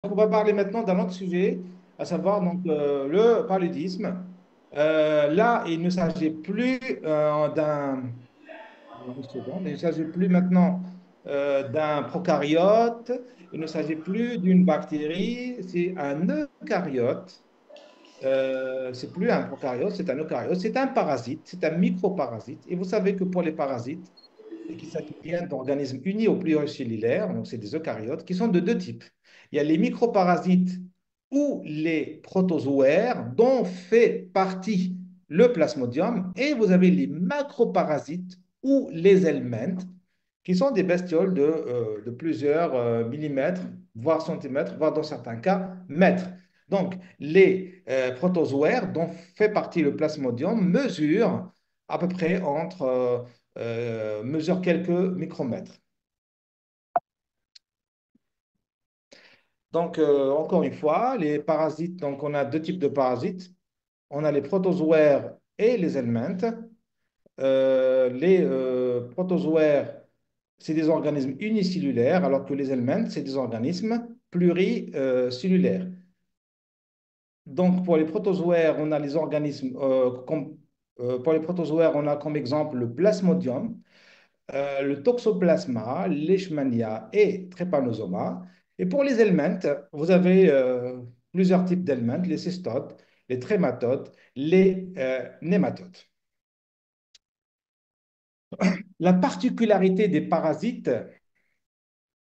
On va parler maintenant d'un autre sujet, à savoir le paludisme. Là, il ne s'agit plus une seconde, il ne s'agit plus maintenant d'un prokaryote, il ne s'agit plus d'une bactérie, c'est un eucaryote. C'est plus un prokaryote, c'est un eucaryote, c'est un parasite, c'est un microparasite. Et vous savez que pour les parasites, et qu'il s'agit bien d'organismes unis au pluricellulaire, donc c'est des eucaryotes, qui sont de deux types. Il y a les microparasites ou les protozoaires, dont fait partie le plasmodium, et vous avez les macroparasites ou les helminths, qui sont des bestioles de plusieurs millimètres, voire centimètres, voire dans certains cas mètres. Donc, les protozoaires, dont fait partie le plasmodium, mesurent à peu près mesure quelques micromètres. Donc, encore une fois, les parasites, donc on a deux types de parasites. On a les protozoaires et les helminths. Les protozoaires, c'est des organismes unicellulaires, alors que les helminths, c'est des organismes pluricellulaires. Donc, pour les protozoaires, on a les organismes, pour les protozoaires, on a comme exemple le plasmodium, le Toxoplasma, Leishmania et Trypanosoma. Et pour les helminths, vous avez plusieurs types d'helminths, les cystodes, les trématodes, les nématodes. La particularité des parasites,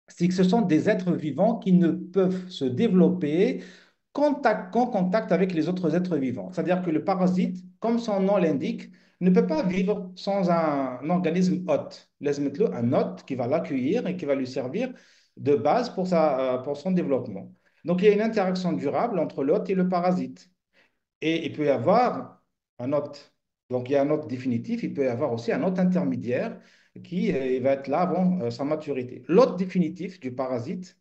c'est que ce sont des êtres vivants qui ne peuvent se développer qu'en contact avec les autres êtres vivants. C'est-à-dire que le parasite, comme son nom l'indique, ne peut pas vivre sans un organisme hôte. Laisse-moi un hôte qui va l'accueillir et qui va lui servir de base pour son développement. Donc, il y a une interaction durable entre l'hôte et le parasite. Et il peut y avoir un hôte. Donc, il y a un hôte définitif, il peut y avoir aussi un hôte intermédiaire qui il va être là avant sa maturité. L'hôte définitif du parasite,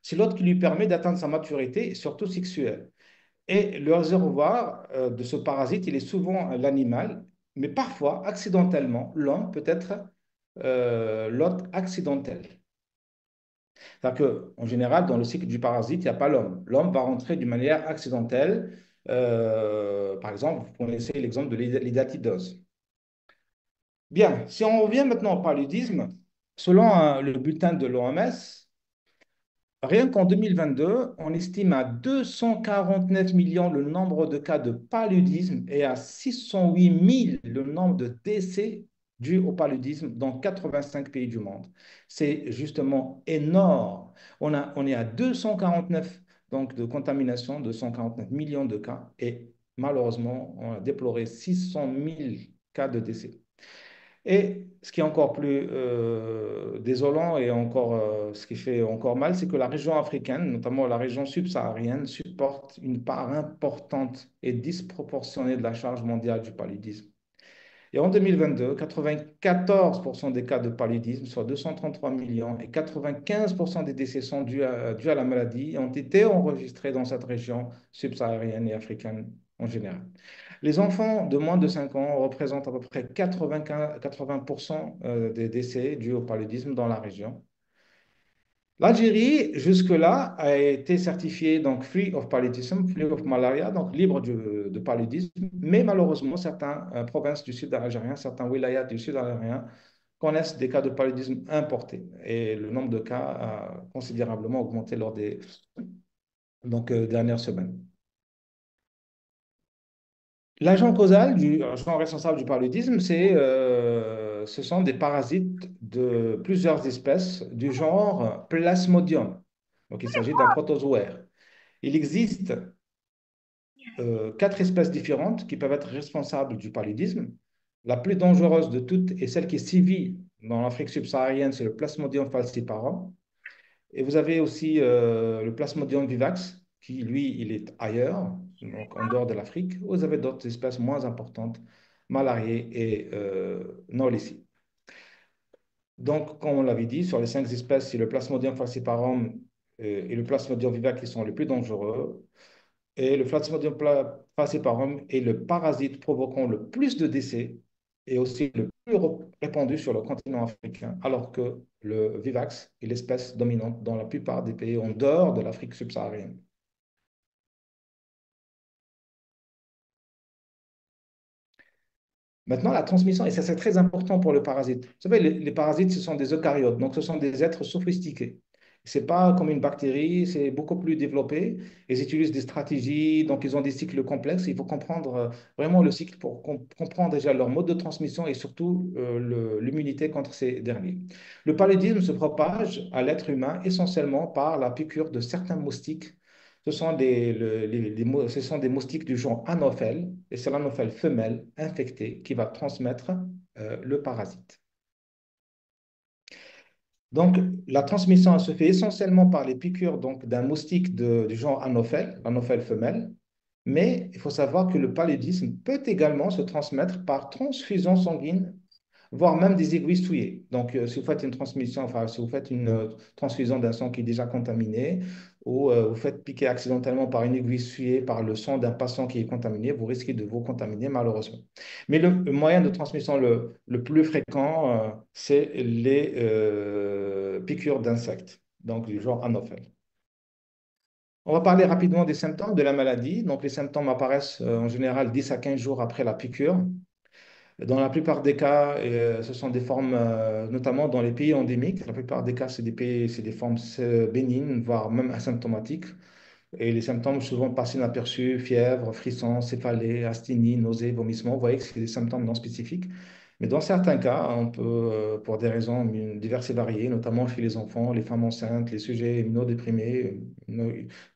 c'est l'hôte qui lui permet d'atteindre sa maturité, surtout sexuelle. Et le réservoir de ce parasite, il est souvent l'animal, mais parfois, accidentellement, l'homme peut être l'hôte accidentel. C'est-à-dire qu'en général, dans le cycle du parasite, il n'y a pas l'homme. L'homme va rentrer d'une manière accidentelle. Par exemple, vous connaissez l'exemple de l'idatidose. Bien, si on revient maintenant au paludisme, selon le bulletin de l'OMS, rien qu'en 2022, on estime à 249 millions le nombre de cas de paludisme et à 608 000 le nombre de décès dus au paludisme dans 85 pays du monde. C'est justement énorme. On est à 249 donc, de contamination, 249 millions de cas et malheureusement, on a déploré 600 000 cas de décès. Et ce qui est encore plus désolant et ce qui fait encore mal, c'est que la région africaine, notamment la région subsaharienne, supporte une part importante et disproportionnée de la charge mondiale du paludisme. Et en 2022, 94% des cas de paludisme, soit 233 millions, et 95% des décès sont dus à la maladie, ont été enregistrés dans cette région subsaharienne et africaine en général. Les enfants de moins de 5 ans représentent à peu près 80% des décès dus au paludisme dans la région. L'Algérie, jusque-là, a été certifiée donc free of paludism, free of malaria, donc libre de paludisme, mais malheureusement, certaines provinces du sud algérien, certains wilayas du sud algérien connaissent des cas de paludisme importés et le nombre de cas a considérablement augmenté lors des dernières semaines. L'agent causal, agent responsable du paludisme, ce sont des parasites de plusieurs espèces du genre Plasmodium. Donc, il s'agit d'un protozoaire. Il existe quatre espèces différentes qui peuvent être responsables du paludisme. La plus dangereuse de toutes est celle qui sévit dans l'Afrique subsaharienne, c'est le Plasmodium falciparum. Et vous avez aussi le Plasmodium vivax, qui lui, il est ailleurs, donc en dehors de l'Afrique. Vous avez d'autres espèces moins importantes, malariées et nolici. Donc, comme on l'avait dit, sur les cinq espèces, c'est le Plasmodium falciparum et le Plasmodium vivax qui sont les plus dangereux. Et le Plasmodium falciparum est le parasite provoquant le plus de décès et aussi le répandu sur le continent africain, alors que le vivax est l'espèce dominante dans la plupart des pays en dehors de l'Afrique subsaharienne. Maintenant, la transmission, et ça c'est très important pour le parasite. Vous savez, les parasites, ce sont des eucaryotes, donc ce sont des êtres sophistiqués. Ce n'est pas comme une bactérie, c'est beaucoup plus développé. Ils utilisent des stratégies, donc ils ont des cycles complexes. Il faut comprendre vraiment le cycle pour comprendre déjà leur mode de transmission et surtout l'immunité contre ces derniers. Le paludisme se propage à l'être humain essentiellement par la piqûre de certains moustiques. Ce sont ce sont des moustiques du genre Anophèle, et c'est l'Anophèle femelle infectée qui va transmettre le parasite. Donc, la transmission elle se fait essentiellement par les piqûres donc, d'un moustique du genre Anophèle, l'Anophèle femelle, mais il faut savoir que le paludisme peut également se transmettre par transfusion sanguine, voire même des aiguilles souillées. Donc, si vous faites une transmission, enfin, si vous faites une transfusion d'un sang qui est déjà contaminé, ou vous faites piquer accidentellement par une aiguille souillée par le sang d'un patient qui est contaminé, vous risquez de vous contaminer malheureusement. Mais le moyen de transmission le plus fréquent, c'est les piqûres d'insectes, donc du genre Anophèle. On va parler rapidement des symptômes de la maladie. Donc, les symptômes apparaissent en général 10 à 15 jours après la piqûre. Dans la plupart des cas, ce sont des formes, notamment dans les pays endémiques, la plupart des cas, c'est des formes bénignes, voire même asymptomatiques. Et les symptômes souvent passent inaperçus, fièvre, frissons, céphalée, asthénie, nausées, vomissements. Vous voyez que c'est des symptômes non spécifiques. Mais dans certains cas, on peut, pour des raisons diverses et variées, notamment chez les enfants, les femmes enceintes, les sujets immunodéprimés,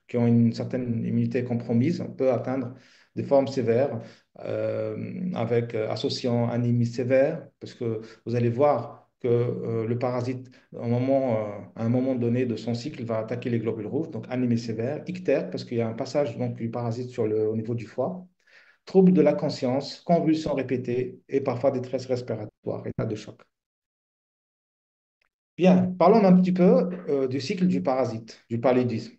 qui ont une certaine immunité compromise, on peut atteindre des formes sévères avec associant anémie sévère, parce que vous allez voir que le parasite, à un moment donné de son cycle, va attaquer les globules rouges, donc anémie sévère, ictère, parce qu'il y a un passage donc, du parasite au niveau du foie, troubles de la conscience, convulsions répétées et parfois détresse respiratoire, état de choc. Bien, parlons un petit peu du cycle du parasite, du paludisme.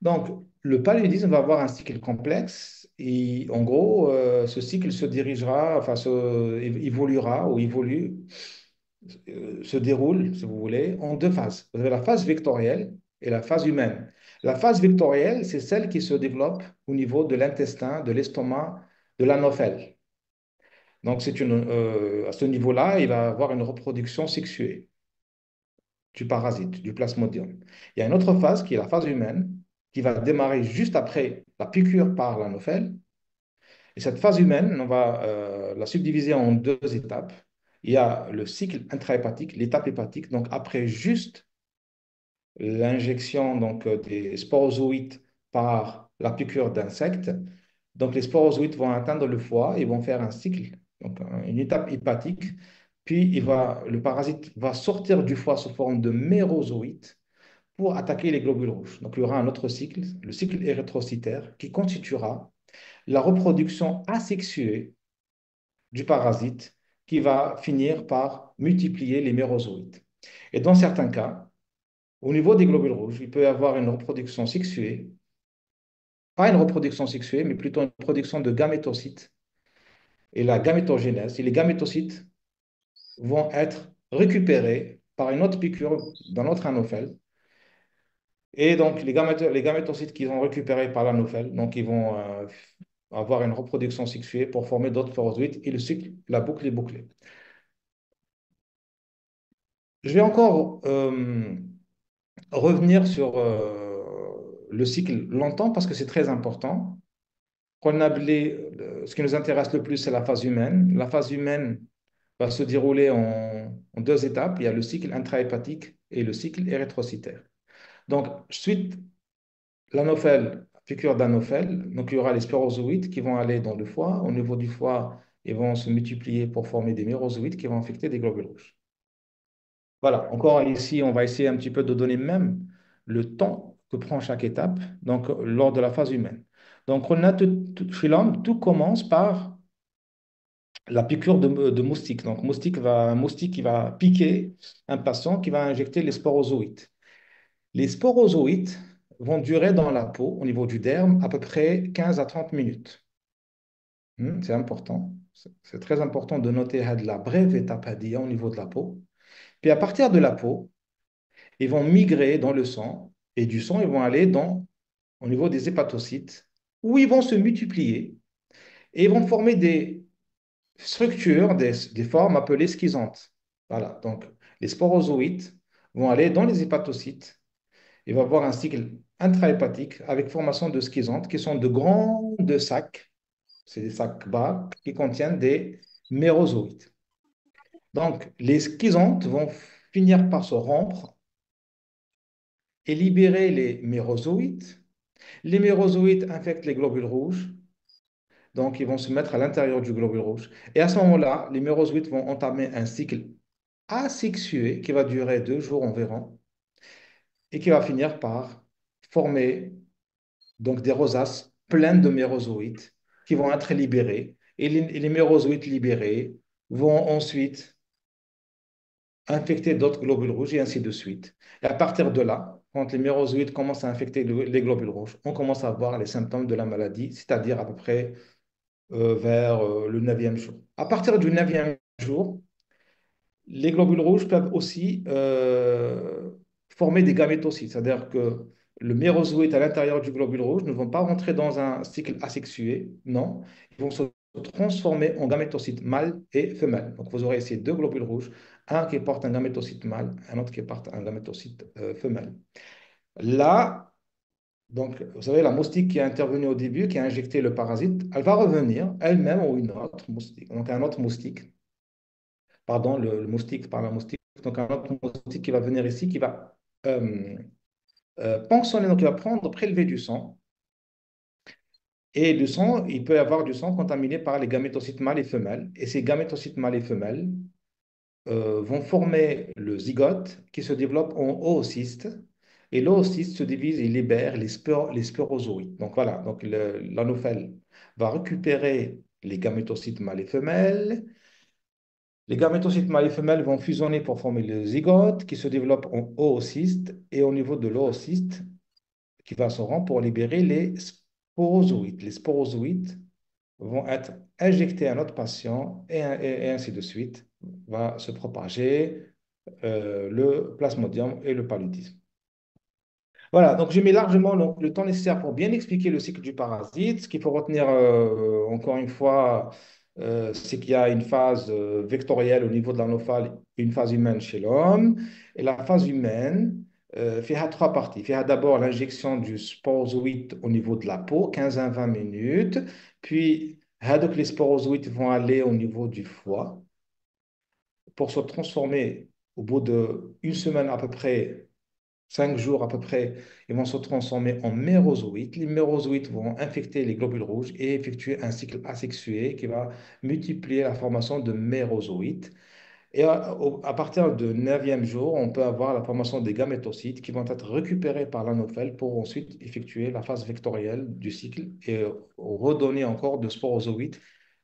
Donc, le paludisme va avoir un cycle complexe et en gros, ce cycle se dirigera, enfin, évoluera ou évolue, se déroule, si vous voulez, en deux phases. Vous avez la phase vectorielle et la phase humaine. La phase vectorielle, c'est celle qui se développe au niveau de l'intestin, de l'estomac, de l'anophèle. Donc, à ce niveau-là, il va avoir une reproduction sexuée du parasite, du plasmodium. Il y a une autre phase qui est la phase humaine, qui va démarrer juste après la piqûre par l'anophèle. Et cette phase humaine, on va la subdiviser en deux étapes. Il y a le cycle intrahépatique, l'étape hépatique, donc après juste l'injection des sporozoïdes par la piqûre d'insectes. Donc, les sporozoïdes vont atteindre le foie et vont faire un cycle, donc une étape hépatique. Puis, le parasite va sortir du foie sous forme de mérozoïtes pour attaquer les globules rouges. Donc, il y aura un autre cycle, le cycle érythrocytaire, qui constituera la reproduction asexuée du parasite qui va finir par multiplier les mérozoïdes. Et dans certains cas, au niveau des globules rouges, il peut y avoir une reproduction sexuée, pas une reproduction sexuée, mais plutôt une production de gamétocytes et la gamétogénèse. Et les gamétocytes vont être récupérés par une autre piqûre d'un autre anophèle. Et donc, les gamétocytes qu'ils ont récupérés par l'anophèle, donc ils vont avoir une reproduction sexuée pour former d'autres sporozoïdes et le cycle, la boucle est bouclée. Je vais encore revenir sur le cycle longtemps parce que c'est très important. Ce qui nous intéresse le plus, c'est la phase humaine. La phase humaine va se dérouler en deux étapes. Il y a le cycle intrahépatique et le cycle érythrocytaire. Donc, suite l'anophèle, piqûre d'anophèle, donc il y aura les sporozoïdes qui vont aller dans le foie. Au niveau du foie, ils vont se multiplier pour former des mérozoïdes qui vont infecter des globules rouges. Voilà, encore ici, on va essayer un petit peu de donner même le temps que prend chaque étape, donc lors de la phase humaine. Donc, on a chez l'homme, tout commence par la piqûre de moustique. Donc, un moustique qui va piquer un patient qui va injecter les sporozoïdes. Les sporozoïdes vont durer dans la peau, au niveau du derme, à peu près 15 à 30 minutes. C'est important. C'est très important de noter la brève étape هذه au niveau de la peau. Puis à partir de la peau, ils vont migrer dans le sang et du sang, ils vont aller au niveau des hépatocytes où ils vont se multiplier et ils vont former des structures, des formes appelées schizantes. Voilà, donc les sporozoïtes vont aller dans les hépatocytes. Il va y avoir un cycle intrahépatique avec formation de schizantes qui sont de grands sacs. C'est des sacs bas qui contiennent des mérozoïtes. Donc, les schizantes vont finir par se rompre et libérer les mérozoïtes. Les mérozoïtes infectent les globules rouges, donc ils vont se mettre à l'intérieur du globule rouge. Et à ce moment-là, les mérozoïtes vont entamer un cycle asexué qui va durer 2 jours environ et qui va finir par former donc des rosaces pleines de mérozoïtes qui vont être libérés. Et les mérozoïtes libérés vont ensuite infecter d'autres globules rouges et ainsi de suite. Et à partir de là, quand les mérozoïtes commencent à infecter les globules rouges, on commence à voir les symptômes de la maladie, c'est-à-dire à peu près vers le 9e jour. À partir du 9e jour, les globules rouges peuvent aussi former des gamétocytes, c'est-à-dire que le mérozoïte à l'intérieur du globule rouge ne vont pas rentrer dans un cycle asexué, non, ils vont se transformer en gamétocytes mâles et femelles. Donc vous aurez ici deux globules rouges, un qui porte un gamétocyte mâle, un autre qui porte un gamétocyte femelle. Là, donc, vous savez, la moustique qui est intervenue au début, qui a injecté le parasite, elle va revenir elle-même ou une autre moustique, donc un autre moustique pardon, le moustique par la moustique. Donc, un autre moustique qui va venir ici, qui va euh, ponctionner, donc il va prendre, prélever du sang. Et du sang, il peut y avoir du sang contaminé par les gamétocytes mâles et femelles. Et ces gamétocytes mâles et femelles vont former le zygote qui se développe en oocyste. Et l'oocyste se divise et libère les sporozoïdes. Donc voilà, donc l'anophèle va récupérer les gamétocytes mâles et femelles. Les gamétocytes mâles et femelles vont fusionner pour former le zygote qui se développe en oocyste et au niveau de l'oocyste qui va se rendre pour libérer les sporozoïdes. Les sporozoïdes vont être injectés à notre patient et ainsi de suite va se propager le plasmodium et le paludisme. Voilà, donc j'ai mis largement le temps nécessaire pour bien expliquer le cycle du parasite. Ce qu'il faut retenir encore une fois, c'est qu'il y a une phase vectorielle au niveau de l'anophale et une phase humaine chez l'homme. Et la phase humaine fait à trois parties. Fait d'abord l'injection du sporozoïde au niveau de la peau, 15 à 20 minutes. Puis, donc, les sporozoïdes vont aller au niveau du foie pour se transformer au bout d'une semaine à peu près 5 jours à peu près, ils vont se transformer en mérozoïtes. Les mérozoïtes vont infecter les globules rouges et effectuer un cycle asexué qui va multiplier la formation de mérozoïtes. Et à partir du 9e jour, on peut avoir la formation des gamétocytes qui vont être récupérés par l'anophèle pour ensuite effectuer la phase vectorielle du cycle et redonner encore de sporozoïtes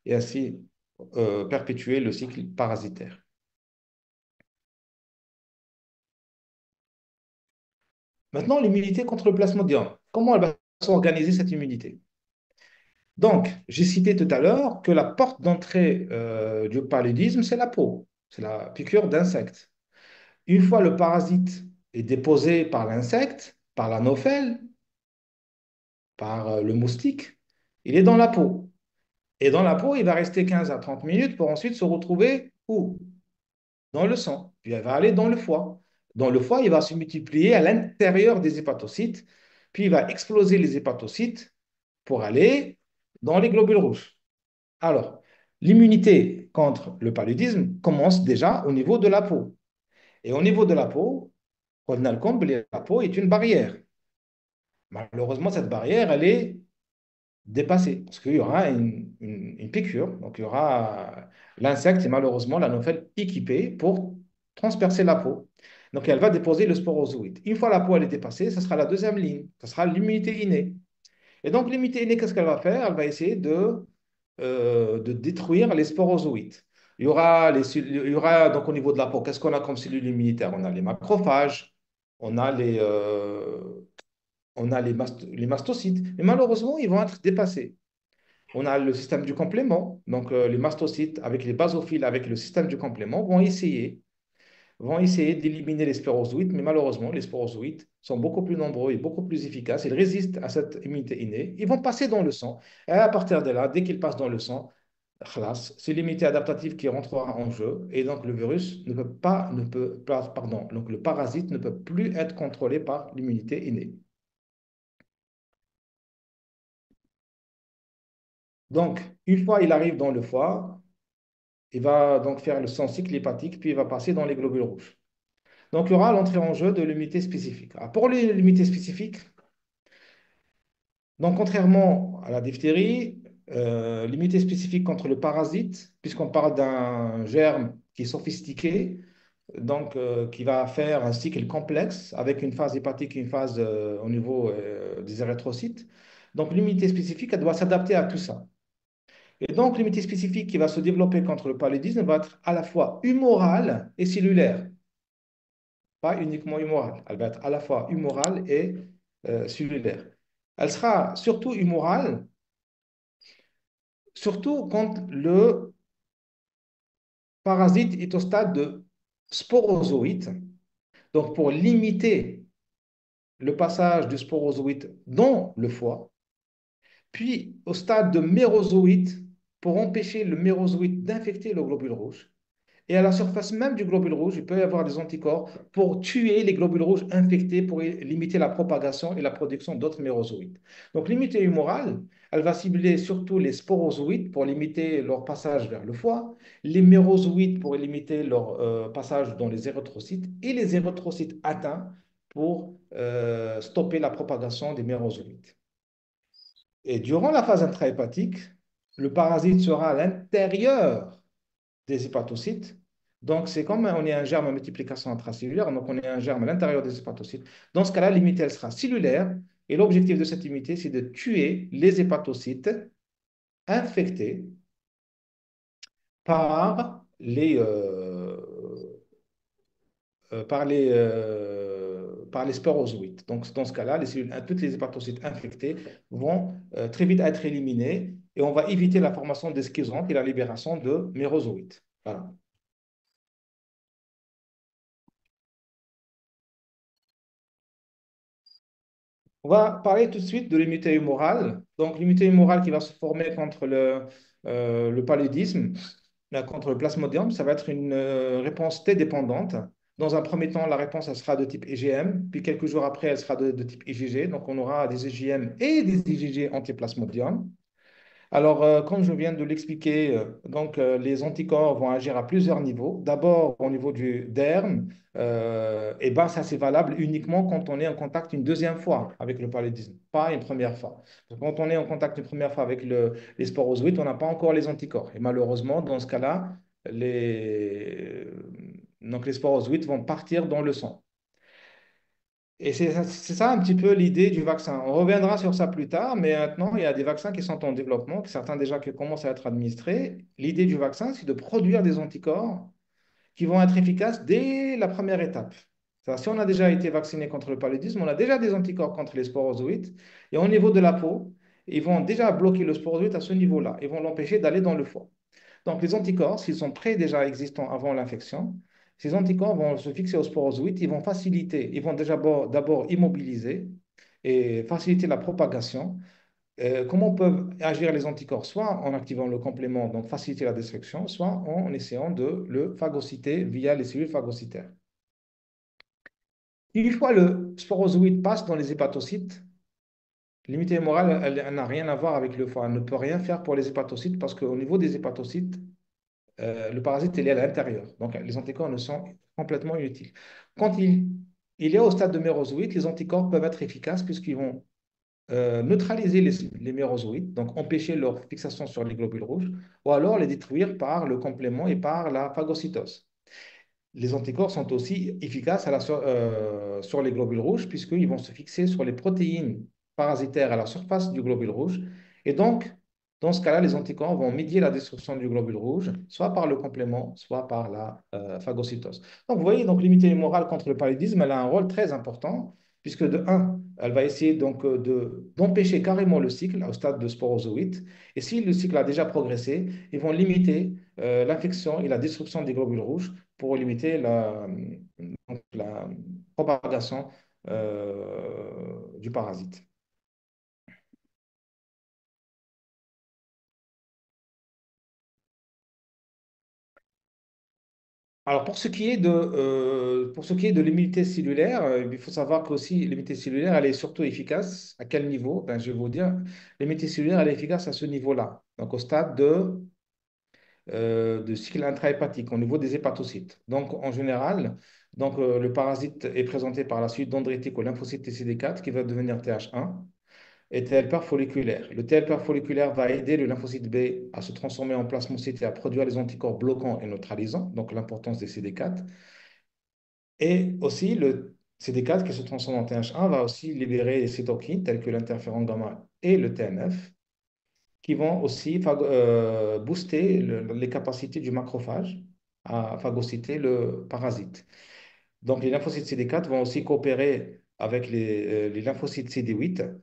et ainsi perpétuer le cycle parasitaire. Maintenant, l'immunité contre le plasmodium. Comment elle va s'organiser cette immunité? Donc, j'ai cité tout à l'heure que la porte d'entrée du paludisme, c'est la peau, c'est la piqûre d'insectes. Une fois le parasite est déposé par l'insecte, par l'anophèle, par le moustique, il est dans la peau. Et dans la peau, il va rester 15 à 30 minutes pour ensuite se retrouver où? Dans le sang. Puis il va aller dans le foie. Dans le foie, il va se multiplier à l'intérieur des hépatocytes, puis il va exploser les hépatocytes pour aller dans les globules rouges. Alors, l'immunité contre le paludisme commence déjà au niveau de la peau. Et au niveau de la peau, قلنا لكم بلي la peau est une barrière. Malheureusement, cette barrière, elle est dépassée parce qu'il y aura une piqûre. Donc, il y aura l'insecte et malheureusement l'anophèle équipé pour transpercer la peau. Donc, elle va déposer le sporozoïde. Une fois la peau elle est dépassée, ce sera la deuxième ligne. Ce sera l'immunité innée. Et donc, l'immunité innée, qu'est-ce qu'elle va faire? Elle va essayer de détruire les sporozoïdes. Il y aura donc au niveau de la peau, qu'est-ce qu'on a comme cellules immunitaires? On a les macrophages, on a les mastocytes. Mais malheureusement, ils vont être dépassés. On a le système du complément. Donc, les mastocytes avec les basophiles, avec le système du complément, vont essayer d'éliminer les sporozoïtes, mais malheureusement, les sporozoïtes sont beaucoup plus nombreux et beaucoup plus efficaces. Ils résistent à cette immunité innée. Ils vont passer dans le sang. Et à partir de là, dès qu'ils passent dans le sang, khalas, c'est l'immunité adaptative qui rentrera en jeu. Et donc, le virus pardon, donc le parasite ne peut plus être contrôlé par l'immunité innée. Donc, une fois il arrive dans le foie, il va donc faire son cycle hépatique, puis il va passer dans les globules rouges. Donc, il y aura l'entrée en jeu de l'immunité spécifique. Alors, pour l'immunité spécifique, donc contrairement à la diphtérie, l'immunité spécifique contre le parasite, puisqu'on parle d'un germe qui est sophistiqué, donc qui va faire un cycle complexe avec une phase hépatique et une phase au niveau des érythrocytes. Donc, l'immunité spécifique, elle doit s'adapter à tout ça. Et donc, l'immunité spécifique qui va se développer contre le paludisme va être à la fois humorale et cellulaire, pas uniquement humorale. Elle va être à la fois humorale et cellulaire. Elle sera surtout humorale, surtout quand le parasite est au stade de sporozoïte. Donc, pour limiter le passage du sporozoïte dans le foie, puis au stade de mérozoïte, pour empêcher le mérozoïte d'infecter le globule rouge. Et à la surface même du globule rouge, il peut y avoir des anticorps pour tuer les globules rouges infectés, pour limiter la propagation et la production d'autres mérozoïtes. Donc, l'immunité humorale, elle va cibler surtout les sporozoïtes pour limiter leur passage vers le foie, les mérozoïtes pour limiter leur passage dans les érythrocytes et les érythrocytes atteints pour stopper la propagation des mérozoïtes. Et durant la phase intrahépatique, le parasite sera à l'intérieur des hépatocytes. Donc, c'est comme on est un germe à multiplication intracellulaire, donc on est un germe à l'intérieur des hépatocytes. Dans ce cas-là, l'immunité, elle sera cellulaire. Et l'objectif de cette immunité, c'est de tuer les hépatocytes infectés par par les sporozoïtes. Donc, dans ce cas-là, toutes les hépatocytes infectés vont très vite être éliminées et on va éviter la formation des schizontes et la libération de mérozoïtes. Voilà. On va parler tout de suite de l'immunité humorale. Donc, l'immunité humorale qui va se former contre le paludisme, contre le plasmodium, ça va être une réponse T-dépendante. Dans un premier temps, la réponse elle sera de type IgM, puis quelques jours après, elle sera de type IgG. Donc, on aura des IgM et des IgG anti-plasmodium. Alors, comme je viens de l'expliquer, les anticorps vont agir à plusieurs niveaux. D'abord, au niveau du derme, et ben, ça c'est valable uniquement quand on est en contact une deuxième fois avec le paludisme, pas une première fois. Quand on est en contact une première fois avec les sporozoïdes, on n'a pas encore les anticorps. Et malheureusement, dans ce cas-là, les sporozoïdes vont partir dans le sang. Et c'est ça un petit peu l'idée du vaccin. On reviendra sur ça plus tard, mais maintenant, il y a des vaccins qui sont en développement, certains déjà qui commencent à être administrés. L'idée du vaccin, c'est de produire des anticorps qui vont être efficaces dès la première étape. C'est-à-dire, si on a déjà été vacciné contre le paludisme, on a déjà des anticorps contre les sporozoïdes. Et au niveau de la peau, ils vont déjà bloquer le sporozoïde à ce niveau-là. Ils vont l'empêcher d'aller dans le foie. Donc, les anticorps, s'ils sont prêts déjà existants avant l'infection, ces anticorps vont se fixer aux sporozoïdes, ils vont faciliter, ils vont déjà d'abord immobiliser et faciliter la propagation. Comment peuvent agir les anticorps? Soit en activant le complément, donc faciliter la destruction, soit en essayant de le phagocyter via les cellules phagocytaires. Une fois le sporozoïde passe dans les hépatocytes, l'immunité humorale, elle n'a rien à voir avec le foie. Elle ne peut rien faire pour les hépatocytes parce qu'au niveau des hépatocytes, le parasite il est à l'intérieur. Donc, les anticorps ne sont complètement inutiles. Quand il est au stade de mérozoïte, les anticorps peuvent être efficaces puisqu'ils vont neutraliser les mérozoïtes, donc empêcher leur fixation sur les globules rouges, ou alors les détruire par le complément et par la phagocytose. Les anticorps sont aussi efficaces sur les globules rouges puisqu'ils vont se fixer sur les protéines parasitaires à la surface du globule rouge. Et donc, dans ce cas-là, les anticorps vont médier la destruction du globule rouge, soit par le complément, soit par la phagocytose. Donc, vous voyez, donc l'immunité humorale contre le paludisme, elle a un rôle très important puisque de un, elle va essayer donc d'empêcher carrément le cycle au stade de sporozoïte. Et si le cycle a déjà progressé, ils vont limiter l'infection et la destruction des globules rouges pour limiter donc la propagation du parasite. Alors, pour ce qui est de l'immunité cellulaire, il faut savoir qu'aussi l'immunité cellulaire, elle est surtout efficace. À quel niveau? Ben, je vais vous dire, l'immunité cellulaire, elle est efficace à ce niveau-là, donc au stade de cycle intrahépatique, au niveau des hépatocytes. Donc, en général, donc, le parasite est présenté par la suite dendritique au lymphocyte TCD4 qui va devenir TH1 et T helper folliculaire. Le T helper folliculaire va aider le lymphocyte B à se transformer en plasmocyte et à produire les anticorps bloquants et neutralisants, donc l'importance des CD4. Et aussi, le CD4 qui se transforme en TH1 va aussi libérer les cytokines telles que l'interféron gamma et le TNF qui vont aussi booster les capacités du macrophage à phagocyter le parasite. Donc, les lymphocytes CD4 vont aussi coopérer avec les lymphocytes CD8.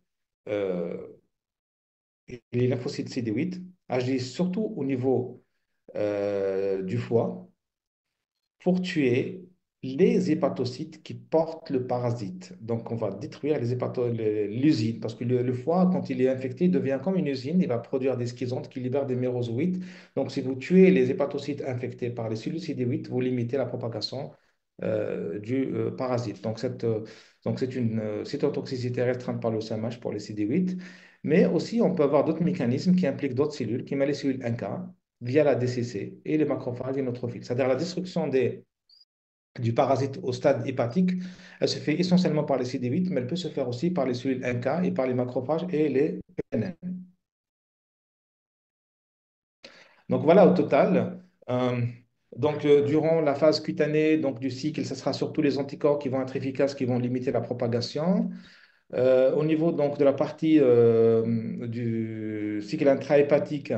euh, et les lymphocytes CD8 agissent surtout au niveau du foie pour tuer les hépatocytes qui portent le parasite. Donc, on va détruire l'usine, parce que le foie, quand il est infecté, devient comme une usine. Il va produire des schizontes qui libèrent des mérozoïtes. Donc, si vous tuez les hépatocytes infectés par les cellules CD8, vous limitez la propagation du parasite. Donc c'est une cytotoxicité restreinte par le CMH pour les CD8. Mais aussi, on peut avoir d'autres mécanismes qui impliquent d'autres cellules, qui mettent les cellules NK via la DCC et les macrophages et neutrophils. C'est-à-dire la destruction du parasite au stade hépatique, elle se fait essentiellement par les CD8, mais elle peut se faire aussi par les cellules NK et par les macrophages et les PNN. Donc voilà, au total, durant la phase cutanée donc, du cycle, ce sera surtout les anticorps qui vont être efficaces, qui vont limiter la propagation. Au niveau donc, de la partie du cycle intrahépatique,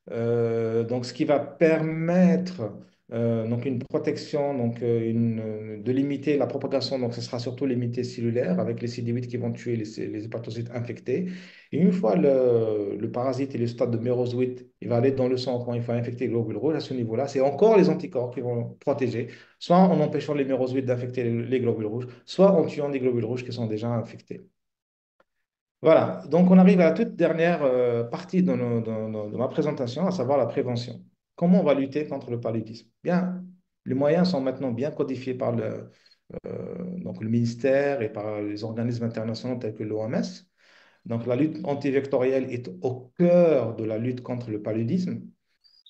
donc, ce qui va permettre donc une protection, de limiter la propagation, donc ce sera surtout limité cellulaire avec les CD8 qui vont tuer les hépatocytes infectés. Et une fois le parasite et le stade de mérozoïte, il va aller dans le sang quand il faut infecter les globules rouges, à ce niveau-là, c'est encore les anticorps qui vont protéger, soit en empêchant les mérozoïtes d'infecter les globules rouges, soit en tuant les globules rouges qui sont déjà infectés. Voilà, donc on arrive à la toute dernière partie de ma présentation, à savoir la prévention. Comment on va lutter contre le paludisme? Bien, les moyens sont maintenant bien codifiés par donc le ministère et par les organismes internationaux tels que l'OMS. Donc la lutte antivectorielle est au cœur de la lutte contre le paludisme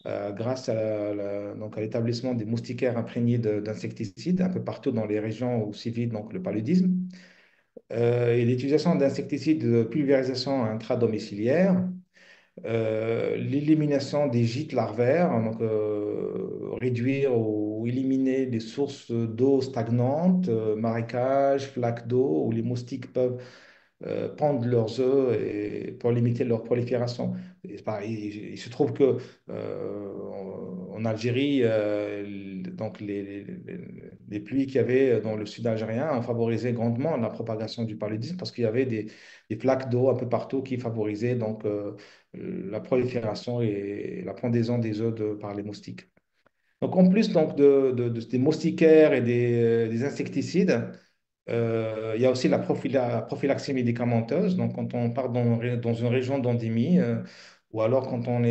grâce donc à l'établissement des moustiquaires imprégnés d'insecticides un peu partout dans les régions où sévit donc le paludisme et l'utilisation d'insecticides de pulvérisation intradomiciliaire, l'élimination des gîtes larvaires, donc réduire ou éliminer les sources d'eau stagnantes, marécages, flaques d'eau où les moustiques peuvent pondent leurs œufs et, pour limiter leur prolifération. Il se trouve que en Algérie, donc les pluies qu'il y avait dans le sud algérien ont favorisé grandement la propagation du paludisme parce qu'il y avait des flaques d'eau un peu partout qui favorisaient donc la prolifération et la pendaison des œufs par les moustiques. Donc en plus donc, des moustiquaires et des insecticides, il y a aussi la prophylaxie médicamenteuse. Donc, quand on part dans une région d'endémie, ou alors quand on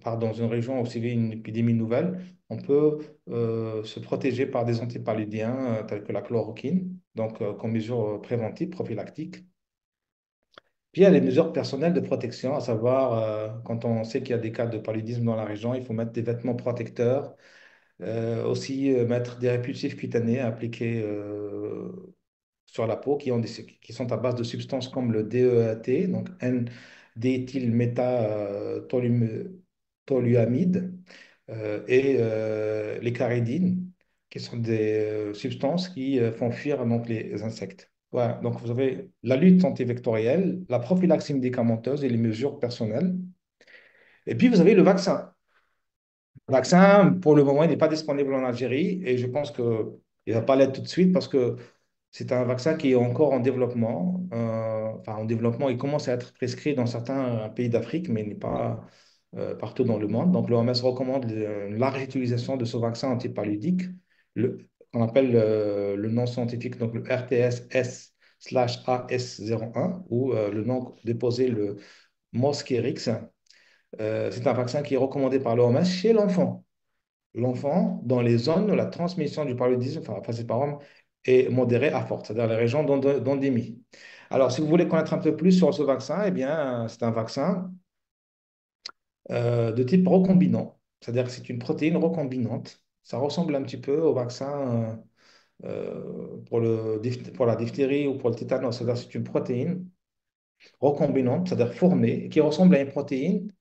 part dans une région où il y a une épidémie nouvelle, on peut se protéger par des antipaludiens tels que la chloroquine, donc comme mesure préventive, prophylactique. Puis il y a les mesures personnelles de protection, à savoir quand on sait qu'il y a des cas de paludisme dans la région, il faut mettre des vêtements protecteurs, aussi mettre des répulsifs cutanés à appliquer sur la peau qui sont à base de substances comme le DEAT, donc N-dééthylmétatoluamide, et les caridines, qui sont des substances qui font fuir donc, les insectes. Voilà, donc vous avez la lutte antivectorielle, la prophylaxie médicamenteuse et les mesures personnelles. Et puis vous avez le vaccin. Le vaccin, pour le moment, il n'est pas disponible en Algérie et je pense qu'il ne va pas l'être tout de suite parce que C'est un vaccin qui est encore en développement. Enfin, en développement, il commence à être prescrit dans certains pays d'Afrique, mais il n'est pas partout dans le monde. Donc, l'OMS recommande une large utilisation de ce vaccin antipaludique, qu'on appelle le nom scientifique, donc le RTS-S/AS01, ou le nom déposé, le Mosquirix. C'est un vaccin qui est recommandé par l'OMS chez l'enfant. L'enfant, dans les zones où la transmission du paludisme, enfin, falciparum, est modérée à forte, c'est-à-dire les régions d'endémie. Alors, si vous voulez connaître un peu plus sur ce vaccin, eh bien, c'est un vaccin de type recombinant, c'est-à-dire que c'est une protéine recombinante. Ça ressemble un petit peu au vaccin pour la diphtérie ou pour le tétanos, c'est-à-dire que c'est une protéine recombinante, c'est-à-dire formée, qui ressemble à une protéine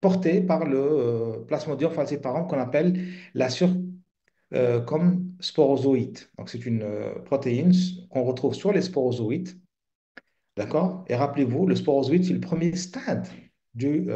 portée par le Plasmodium falciparum qu'on appelle la comme sporozoïte. Donc, c'est une protéine qu'on retrouve sur les sporozoïtes. D'accord? Et rappelez-vous, le sporozoïte, c'est le premier stade du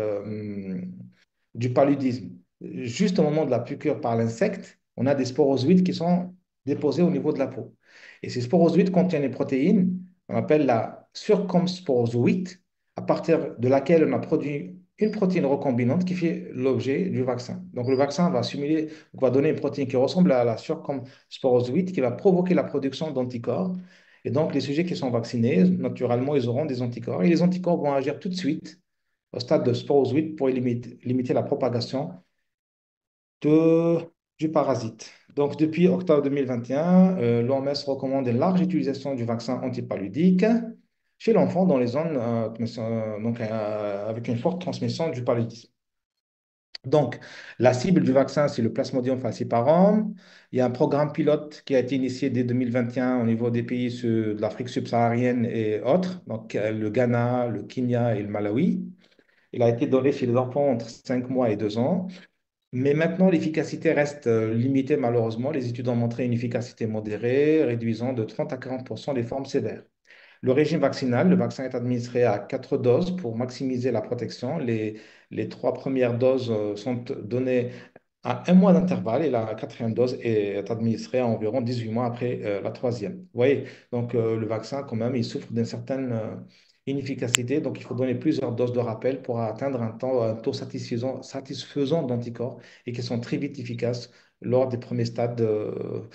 paludisme. Juste au moment de la piqûre par l'insecte, on a des sporozoïtes qui sont déposés au niveau de la peau. Et ces sporozoïtes contiennent une protéine qu'on appelle la circumsporozoïte, à partir de laquelle on a produit une protéine recombinante qui fait l'objet du vaccin. Donc le vaccin va simuler, va donner une protéine qui ressemble à la circumsporozoïte qui va provoquer la production d'anticorps. Et donc les sujets qui sont vaccinés, naturellement, ils auront des anticorps. Et les anticorps vont agir tout de suite au stade de sporozoïte pour limiter la propagation de- du parasite. Donc, depuis octobre 2021, l'OMS recommande une large utilisation du vaccin antipaludique chez l'enfant dans les zones avec une forte transmission du paludisme. Donc, la cible du vaccin, c'est le Plasmodium falciparum. Il y a un programme pilote qui a été initié dès 2021 au niveau des pays de l'Afrique subsaharienne et autres, donc le Ghana, le Kenya et le Malawi. Il a été donné chez les enfants entre 5 mois et 2 ans. Mais maintenant, l'efficacité reste limitée malheureusement. Les études ont montré une efficacité modérée, réduisant de 30 à 40% les formes sévères. Le régime vaccinal, le vaccin est administré à 4 doses pour maximiser la protection. Les 3 premières doses sont données à 1 mois d'intervalle et la quatrième dose est administrée à environ 18 mois après la troisième. Vous voyez, donc le vaccin, quand même, il souffre d'une certaine inefficacité. Donc, il faut donner plusieurs doses de rappel pour atteindre un taux satisfaisant d'anticorps et qui sont très vite efficaces lors des premiers stades de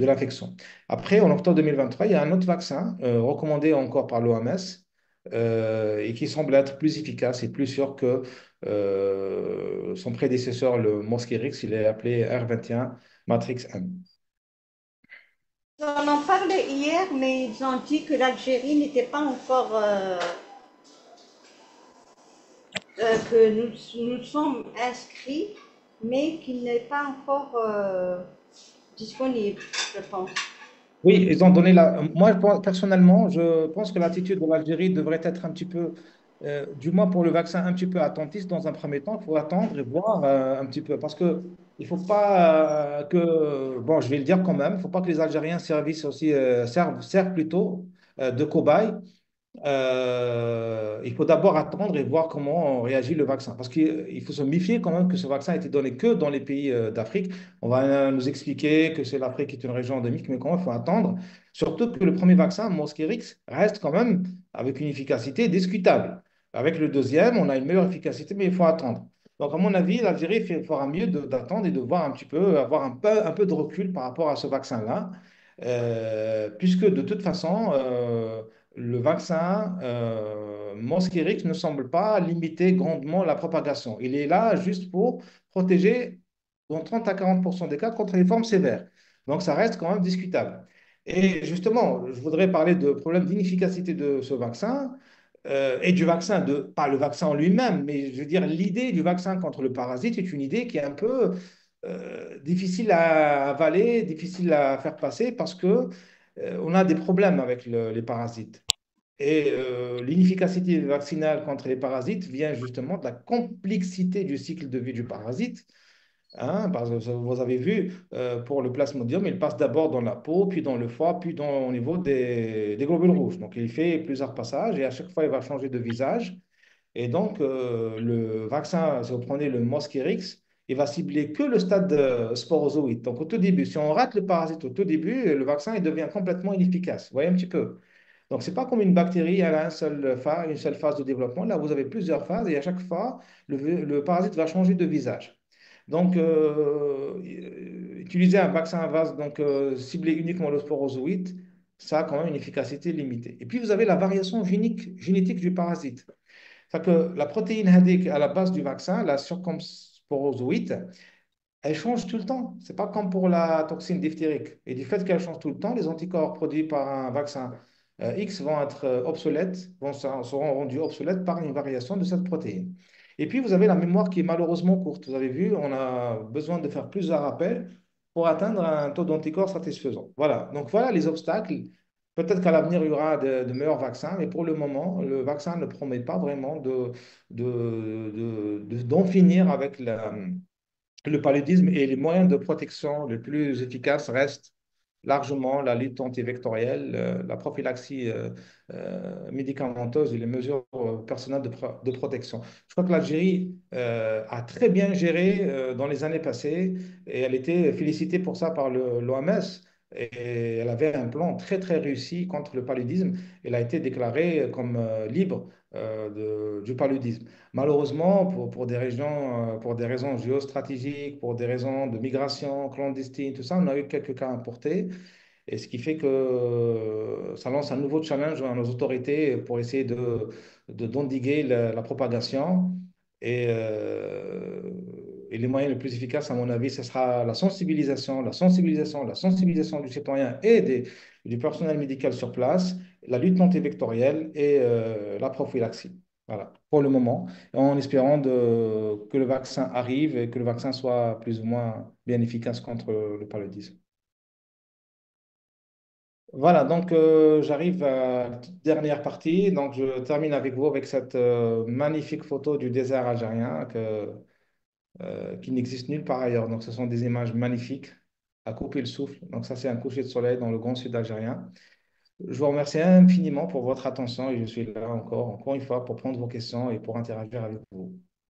l'infection. Après, en octobre 2023, il y a un autre vaccin recommandé encore par l'OMS et qui semble être plus efficace et plus sûr que son prédécesseur, le Mosquirix, il est appelé R21 Matrix M. On en parlait hier, mais ils ont dit que l'Algérie n'était pas encore, que nous sommes inscrits, mais qu'il n'est pas encore disponible, je pense. Oui, ils ont donné la. Moi, personnellement, je pense que l'attitude de l'Algérie devrait être un petit peu, du moins pour le vaccin, un petit peu attentiste dans un premier temps. Il faut attendre et voir un petit peu. Parce que il faut pas que. Bon, je vais le dire quand même, il ne faut pas que les Algériens servent plutôt de cobayes. Il faut d'abord attendre et voir comment réagit le vaccin. Parce qu'il faut se méfier quand même que ce vaccin a été donné que dans les pays d'Afrique. On va nous expliquer que c'est l'Afrique qui est une région endémique, mais quand même, il faut attendre. Surtout que le premier vaccin, Mosquirix, reste quand même avec une efficacité discutable. Avec le deuxième, on a une meilleure efficacité, mais il faut attendre. Donc, à mon avis, l'Algérie fera mieux d'attendre et de voir un petit peu, avoir un peu de recul par rapport à ce vaccin-là. Puisque de toute façon, le vaccin Mosquirix ne semble pas limiter grandement la propagation. Il est là juste pour protéger dans 30 à 40% des cas contre les formes sévères. Donc, ça reste quand même discutable. Et justement, je voudrais parler de problème d'inefficacité de ce vaccin et du vaccin, pas le vaccin en lui-même, mais je veux dire, l'idée du vaccin contre le parasite est une idée qui est un peu difficile à avaler, difficile à faire passer parce que on a des problèmes avec les parasites. Et l'inefficacité vaccinale contre les parasites vient justement de la complexité du cycle de vie du parasite. Hein, parce que vous avez vu, pour le plasmodium, il passe d'abord dans la peau, puis dans le foie, puis au niveau des globules rouges. Donc, il fait plusieurs passages et à chaque fois, il va changer de visage. Et donc, le vaccin, si vous prenez le Mosquirix, il va cibler que le stade sporozoïde. Donc, au tout début, si on rate le parasite au tout début, le vaccin il devient complètement inefficace. Vous voyez un petit peu? Donc, ce n'est pas comme une bactérie, elle a une seule phase de développement. Là, vous avez plusieurs phases et à chaque fois, le parasite va changer de visage. Donc, utiliser un vaccin à base, donc cibler uniquement le sporozoïde, ça a quand même une efficacité limitée. Et puis, vous avez la variation génétique du parasite. C'est que la protéine HDIC à la base du vaccin, la circumsporozoïde, elle change tout le temps. C'est pas comme pour la toxine diphtérique. Et du fait qu'elle change tout le temps, les anticorps produits par un vaccin X vont être obsolètes, seront rendus obsolètes par une variation de cette protéine. Et puis, vous avez la mémoire qui est malheureusement courte. Vous avez vu, on a besoin de faire plusieurs rappels pour atteindre un taux d'anticorps satisfaisant. Voilà. Donc, voilà les obstacles. Peut-être qu'à l'avenir, il y aura de meilleurs vaccins, mais pour le moment, le vaccin ne promet pas vraiment d'en finir avec le paludisme et les moyens de protection les plus efficaces restent largement la lutte antivectorielle, la prophylaxie médicamenteuse et les mesures personnelles de protection. Je crois que l'Algérie a très bien géré dans les années passées et elle était félicitée pour ça par l'OMS. Et elle avait un plan très, très réussi contre le paludisme. Elle a été déclarée comme libre du paludisme. Malheureusement, pour des régions, pour des raisons géostratégiques, pour des raisons de migration clandestine, tout ça, on a eu quelques cas importés. Et ce qui fait que ça lance un nouveau challenge à nos autorités pour essayer d'endiguer la propagation. Et les moyens les plus efficaces, à mon avis, ce sera la sensibilisation du citoyen et du personnel médical sur place, la lutte antivectorielle et la prophylaxie. Voilà, pour le moment, en espérant que le vaccin arrive et que le vaccin soit plus ou moins bien efficace contre le paludisme. Voilà, donc j'arrive à la toute dernière partie. Donc je termine avec vous avec cette magnifique photo du désert algérien qui n'existe nulle part ailleurs. Donc ce sont des images magnifiques à couper le souffle. Donc ça, c'est un coucher de soleil dans le grand sud algérien. Je vous remercie infiniment pour votre attention et je suis là encore une fois, pour prendre vos questions et pour interagir avec vous.